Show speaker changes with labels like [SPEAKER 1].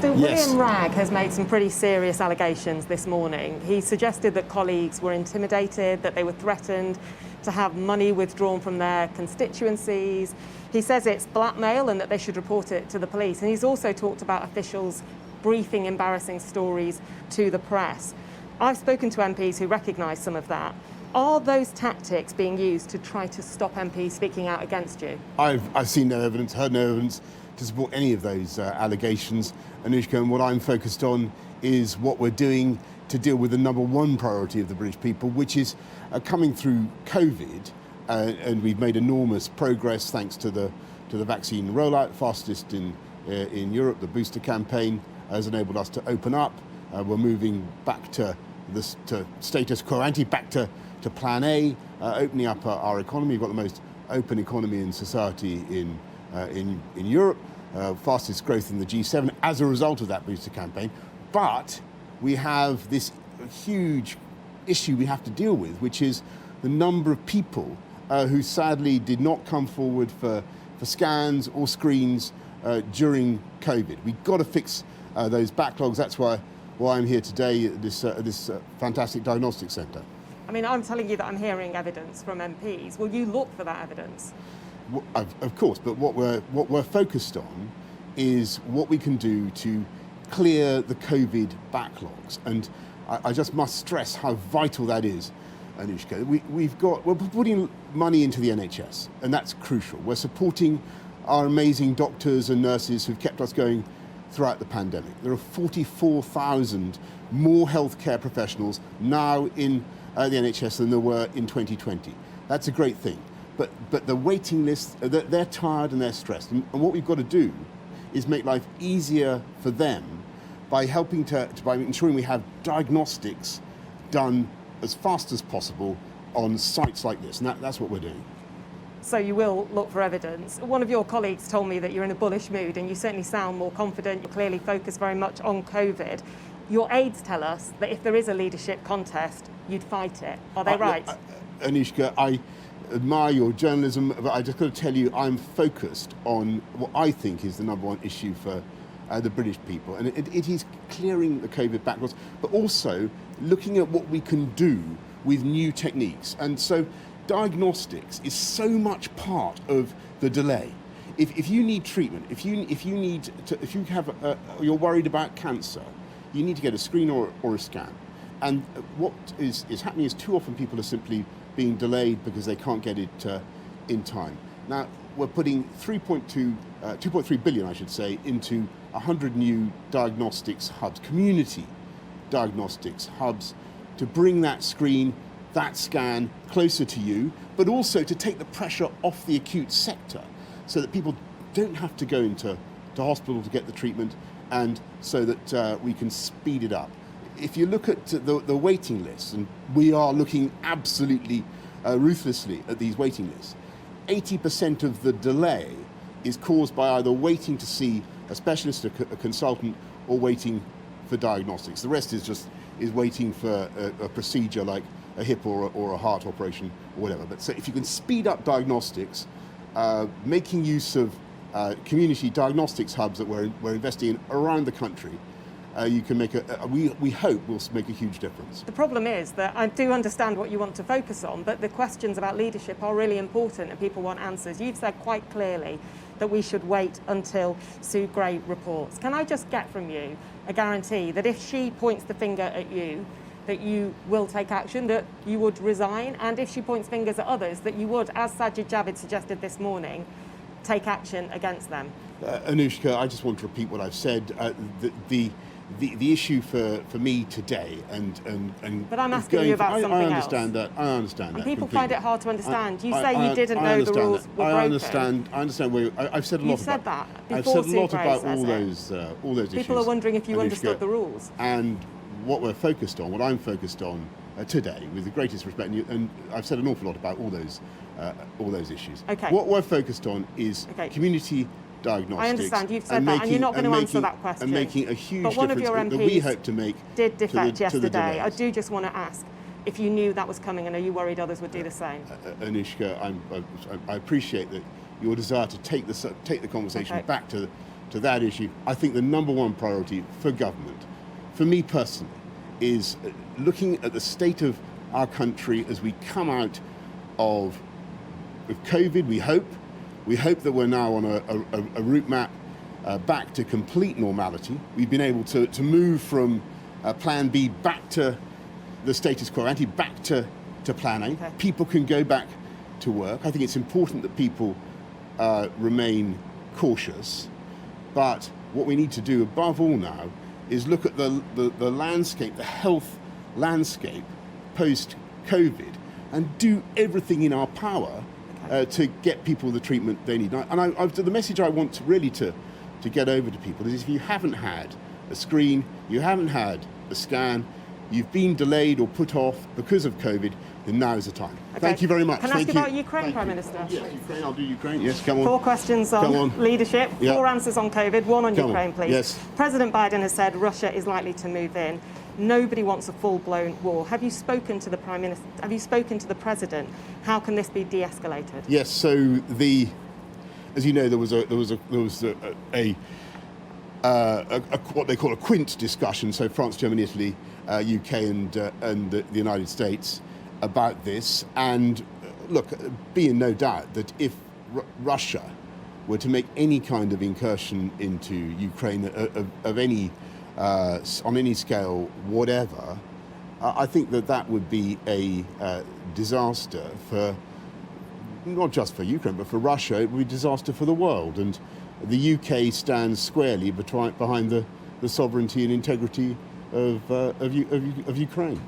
[SPEAKER 1] Minister,
[SPEAKER 2] Yes.
[SPEAKER 1] William Ragg has made some pretty serious allegations this morning. He suggested that colleagues were intimidated, that they were threatened to have money withdrawn from their constituencies. He says it's blackmail and that they should report it to the police. And he's also talked about officials briefing embarrassing stories to the press. I've spoken to MPs who recognise some of that. Are those tactics being used to try to stop MPs speaking out against you?
[SPEAKER 2] I've seen no evidence, heard no evidence to support any of those allegations, Anushka, and what I'm focused on is what we're doing to deal with the number one priority of the British people, which is coming through COVID, and we've made enormous progress thanks to the vaccine rollout, fastest in Europe. The booster campaign has enabled us to open up. We're moving back to status quo ante, back to Plan A, opening up our economy. We've got the most open economy in society in Europe, fastest growth in the G7 as a result of that booster campaign. But we have this huge issue we have to deal with, which is the number of people who sadly did not come forward for scans or screens during COVID. We've got to fix those backlogs. That's why I'm here today at this fantastic diagnostic centre.
[SPEAKER 1] I mean, I'm telling you that I'm hearing evidence from MPs. Will you look for that evidence?
[SPEAKER 2] Of course, but what we're focused on is what we can do to clear the COVID backlogs, and I just must stress how vital that is, Anushka. We're putting money into the NHS, and that's crucial. We're supporting our amazing doctors and nurses who've kept us going throughout the pandemic. There are 44,000 more healthcare professionals now in the NHS than there were in 2020. That's a great thing. But the waiting list, they're tired and they're stressed. And what we've got to do is make life easier for them by by ensuring we have diagnostics done as fast as possible on sites like this. And that's what we're doing.
[SPEAKER 1] So you will look for evidence. One of your colleagues told me that you're in a bullish mood, and you certainly sound more confident. You're clearly focused very much on COVID. Your aides tell us that if there is a leadership contest, you'd fight it. Are they right?
[SPEAKER 2] Anushka, I admire your journalism, but I just got to tell you, I'm focused on what I think is the number one issue for the British people, and it is clearing the COVID backlogs, but also looking at what we can do with new techniques. And so diagnostics is so much part of the delay. If you need treatment, if you're worried about cancer, you need to get a screen or a scan. And what is happening is too often people are simply being delayed because they can't get it in time. Now, we're putting 2.3 billion, I should say, into 100 new diagnostics hubs, community diagnostics hubs, to bring that screen, that scan closer to you, but also to take the pressure off the acute sector so that people don't have to go into hospital to get the treatment, and so that we can speed it up. If you look at the waiting lists, and we are looking absolutely ruthlessly at these waiting lists, 80% of the delay is caused by either waiting to see a specialist, a consultant, or waiting for diagnostics. The rest is waiting for a procedure like a hip or a heart operation or whatever. But so if you can speed up diagnostics, making use of community diagnostics hubs that we're investing in around the country, you can make we hope will make a huge difference.
[SPEAKER 1] The problem is that I do understand what you want to focus on, but the questions about leadership are really important and people want answers. You've said quite clearly that we should wait until Sue Gray reports. Can I just get from you a guarantee that if she points the finger at you, that you will take action, that you would resign, and if she points fingers at others, that you would, as Sajid Javid suggested this morning, take action against them?
[SPEAKER 2] Anushka, I just want to repeat what I've said. The issue for me today and
[SPEAKER 1] but I'm asking you about something else.
[SPEAKER 2] I understand that.
[SPEAKER 1] And people
[SPEAKER 2] completely.
[SPEAKER 1] find it hard to understand. You say you didn't know the rules were broken.
[SPEAKER 2] I understand where I've said a lot.
[SPEAKER 1] You've said that before.
[SPEAKER 2] I've said a lot
[SPEAKER 1] Sue Gray
[SPEAKER 2] about
[SPEAKER 1] says
[SPEAKER 2] all those issues.
[SPEAKER 1] People are wondering if you
[SPEAKER 2] Anushka,
[SPEAKER 1] understood the rules.
[SPEAKER 2] And what we're focused on, what I'm focused on today, with the greatest respect, and I've said an awful lot about all those issues.
[SPEAKER 1] Okay.
[SPEAKER 2] What we're focused on is community diagnostics.
[SPEAKER 1] I understand you've said that, and you're not going to answer that question.
[SPEAKER 2] And making a huge
[SPEAKER 1] but one of your
[SPEAKER 2] difference
[SPEAKER 1] MPs
[SPEAKER 2] that we hope to make
[SPEAKER 1] did defect
[SPEAKER 2] to the
[SPEAKER 1] yesterday. I
[SPEAKER 2] delays.
[SPEAKER 1] do just want to ask if you knew that was coming, and are you worried others would do the same?
[SPEAKER 2] Anushka, I appreciate that your desire to take the conversation back to to that issue, I think the number one priority for government, for me personally, is looking at the state of our country as we come out of COVID. We hope that we're now on a route map back to complete normality. We've been able to move from Plan B back to the status quo ante, back to Plan A.
[SPEAKER 1] Okay.
[SPEAKER 2] People can go back to work. I think it's important that people remain cautious. But what we need to do above all now is look at the landscape, the health landscape post-COVID, and do everything in our power to get people the treatment they need. And the message I want to get over to people is, if you haven't had a screen, you haven't had a scan, you've been delayed or put off because of COVID, then now is the time.
[SPEAKER 1] Okay.
[SPEAKER 2] Thank you very much.
[SPEAKER 1] Can I ask
[SPEAKER 2] Thank
[SPEAKER 1] you about
[SPEAKER 2] you.
[SPEAKER 1] Ukraine,
[SPEAKER 2] Thank
[SPEAKER 1] Prime
[SPEAKER 2] you.
[SPEAKER 1] Minister?
[SPEAKER 2] Yes, Ukraine, I'll do Ukraine. Yes, come on.
[SPEAKER 1] 4 questions
[SPEAKER 2] Come on.
[SPEAKER 1] leadership,
[SPEAKER 2] Yeah.
[SPEAKER 1] 4 answers on COVID, 1 on
[SPEAKER 2] Come
[SPEAKER 1] Ukraine,
[SPEAKER 2] on.
[SPEAKER 1] please.
[SPEAKER 2] Yes.
[SPEAKER 1] President Biden has said Russia is likely to move in. Nobody wants a full-blown war. Have you spoken to the Prime Minister? Have you spoken to the President? How can this be de-escalated?
[SPEAKER 2] Yes. So as you know, there was what they call a quint discussion. So France, Germany, Italy, UK, and the United States about this. And look, be in no doubt that if Russia were to make any kind of incursion into Ukraine of any on any scale, whatever, I think that would be a disaster for not just for Ukraine, but for Russia. It would be a disaster for the world. And the UK stands squarely behind the sovereignty and integrity of Ukraine.